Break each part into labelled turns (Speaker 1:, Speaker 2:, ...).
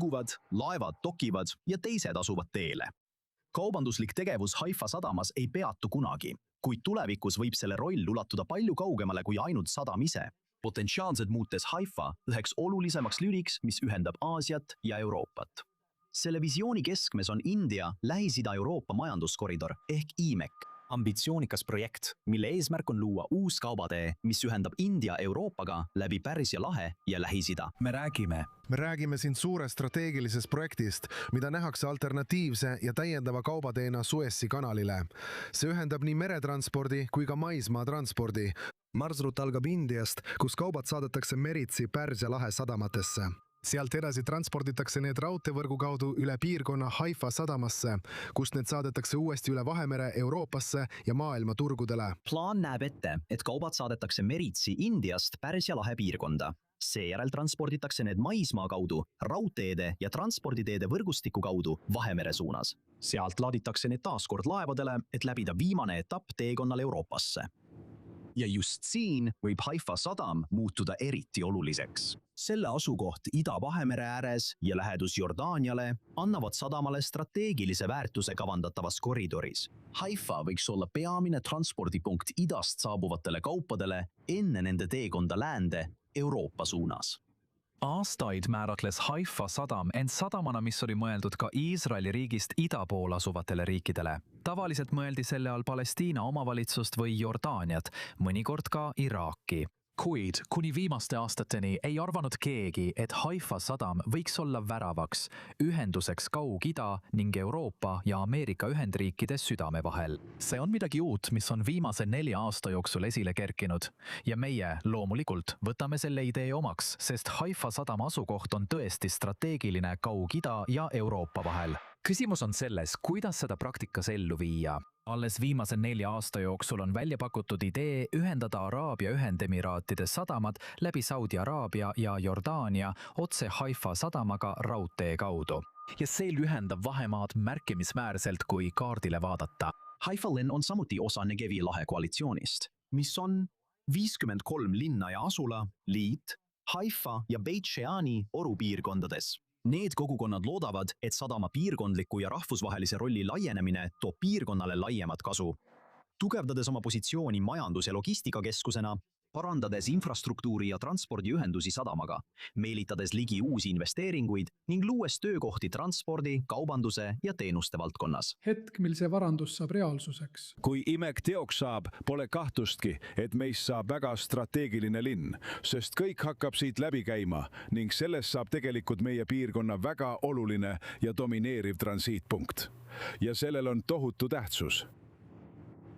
Speaker 1: liiguvad, laevad dokivad ja teised asuvad teele. Kaubanduslik tegevus Haifa sadamas ei peatu kunagi, kuid tulevikus võib selle roll ulatuda palju kaugemale kui ainult sadam ise, potentsiaalselt muutes Haifa üheks olulisemaks lüliks, mis ühendab Aasiat ja Euroopat. Selle visiooni keskmes on India Lähis-Ida-Euroopa majanduskoridor ehk IMEC, ambitsioonikas projekt, mille eesmärk on luua uus kaubatee, mis ühendab India Euroopaga läbi Pärsia lahe ja Lähis-Ida.
Speaker 2: Me räägime siin suurest strateegilisest projektist, mida nähakse alternatiivse ja täiendava kaubateena Suessi kanalile. See ühendab nii meretranspordi kui ka maismaatranspordi. Marsruut algab Indiast, kus kaubad saadetakse meritsi Pärsia lahe sadamatesse. Sealt edasi transporditakse need raudteevõrgu kaudu üle piirkonna Haifa sadamasse, kust need saadetakse uuesti üle Vahemere Euroopasse ja maailma turgudele.
Speaker 1: Plaan näeb ette, et kaubad saadetakse meritsi Indiast Pärsia lahe piirkonda. Seejärel transporditakse need maismaa kaudu, raudteede ja transporditeede võrgustiku kaudu Vahemere suunas. Sealt laaditakse need taaskord laevadele, et läbida viimane etapp teekonnal Euroopasse. Ja just siin võib Haifa sadam muutuda eriti oluliseks. Selle asukoht Ida-Vahemere ääres ja lähedus Jordaaniale annavad sadamale strateegilise väärtuse kavandatavas koridoris. Haifa võiks olla peamine transpordipunkt idast saabuvatele kaupadele enne nende teekonda läände Euroopa suunas.
Speaker 3: Aastaid määratles Haifa sadam end sadamana, mis oli mõeldud ka Iisraeli riigist ida pool asuvatele riikidele. Tavaliselt mõeldi selle all Palestiina omavalitsust või Jordaaniat, mõnikord ka Iraaki. Kuid kuni viimaste aastateni ei arvanud keegi, et Haifa sadam võiks olla väravaks, ühenduseks Kaug-Ida ning Euroopa ja Ameerika Ühendriikide südame vahel. See on midagi uut, mis on viimase 4 aasta jooksul esile kerkinud. Ja meie loomulikult võtame selle idee omaks, sest Haifa sadama asukoht on tõesti strateegiline Kaug-Ida ja Euroopa vahel. Küsimus on selles, kuidas seda praktikas ellu viia. Alles viimase 4 aasta jooksul on välja pakutud idee ühendada Araabia Ühendemiraatide sadamad läbi Saudi Araabia ja Jordaania otse Haifa sadamaga raudtee kaudu. Ja see lühendab vahemaad märkimisväärselt, kui kaardile vaadata.
Speaker 1: Haifa linn on samuti osa Negevi lahe koalitsioonist, mis on 53 linna ja asula, liit, Haifa ja Beit Sheani orupiirkondades. Need kogukonnad loodavad, et sadama piirkondliku ja rahvusvahelise rolli laienemine toob piirkonnale laiemat kasu. Tugevdades oma positsiooni majandus- ja logistikakeskusena, parandades infrastruktuuri ja transpordiühendusi sadamaga, meelitades ligi uusi investeeringuid ning luues töökohti transpordi, kaubanduse ja teenuste valdkonnas.
Speaker 4: Hetk, mil see varandus saab reaalsuseks.
Speaker 5: Kui IMEC teoks saab, pole kahtustki, et meist saab väga strateegiline linn, sest kõik hakkab siit läbi käima ning sellest saab tegelikult meie piirkonna väga oluline ja domineeriv transiitpunkt. Ja sellel on tohutu tähtsus.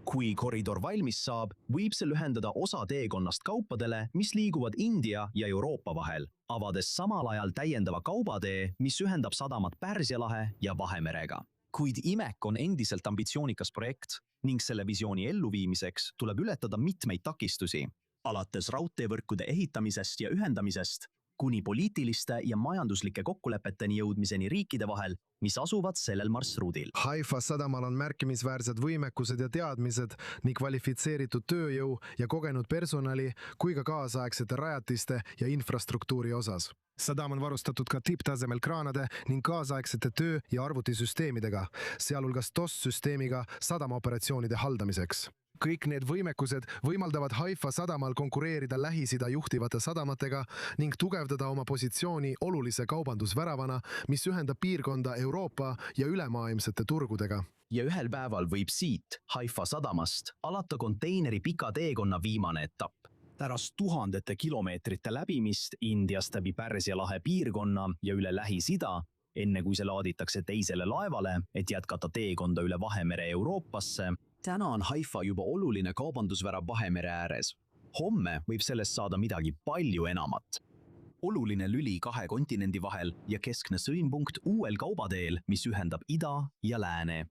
Speaker 1: Kui koridor valmis saab, võib see lühendada osa teekonnast kaupadele, mis liiguvad India ja Euroopa vahel, avades samal ajal täiendava kaubatee, mis ühendab sadamat Pärsia lahe ja Vahemerega. Kuid IMEC on endiselt ambitsioonikas projekt ning selle visiooni elluviimiseks tuleb ületada mitmeid takistusi, alates raudteevõrkude ehitamisest ja ühendamisest, kuni poliitiliste ja majanduslike kokkulepeteni jõudmiseni riikide vahel, mis asuvad sellel marsruudil.
Speaker 2: Haifa sadamal on märkimisväärsed võimekused ja teadmised, nii kvalifitseeritud tööjõu ja kogenud personali kui ka kaasaegsete rajatiste ja infrastruktuuri osas. Sadam on varustatud ka tipptasemel kraanade ning kaasaegsete töö- ja arvutisüsteemidega, sealhulgas DOS-süsteemiga sadamaoperatsioonide haldamiseks. Kõik need võimekused võimaldavad Haifa sadamal konkureerida Lähis-Ida juhtivate sadamatega ning tugevdada oma positsiooni olulise kaubandusväravana, mis ühendab piirkonda Euroopa ja ülemaailmsete turgudega.
Speaker 1: Ja ühel päeval võib siit, Haifa sadamast, alata konteineri pika teekonna viimane etapp. Pärast tuhandete kilomeetrite läbimist Indiast läbi Pärsia lahe piirkonna ja üle Lähis-Ida, enne kui see laaditakse teisele laevale, et jätkata teekonda üle Vahemere Euroopasse, täna on Haifa juba oluline kaubandusvärav Vahemere ääres. Homme võib sellest saada midagi palju enamat. Oluline lüli 2 kontinendi vahel ja keskne sõlmpunkt uuel kaubateel, mis ühendab ida ja lääne.